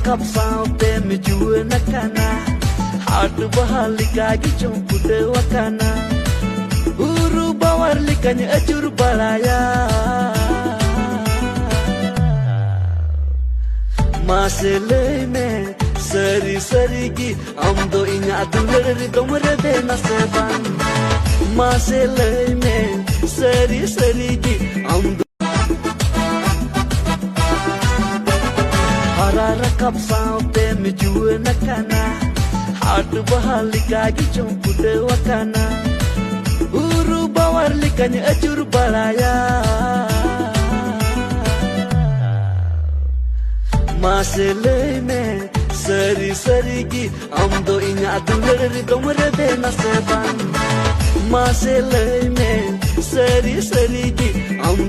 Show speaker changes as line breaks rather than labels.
rakap saute mijue nakana hatu bahalika gicumpude wakana uru bawar likanya ajur balaya masele me seri serigi amdo inya adulari domre de naseban masele me seri serigi amdo rakap saute mijue nakana hatu bahalika gicumpude wakana uru bawar likanya ajur balaya masele me seri serigi amdo inya adulari domre de naseban masele me seri serigi amdo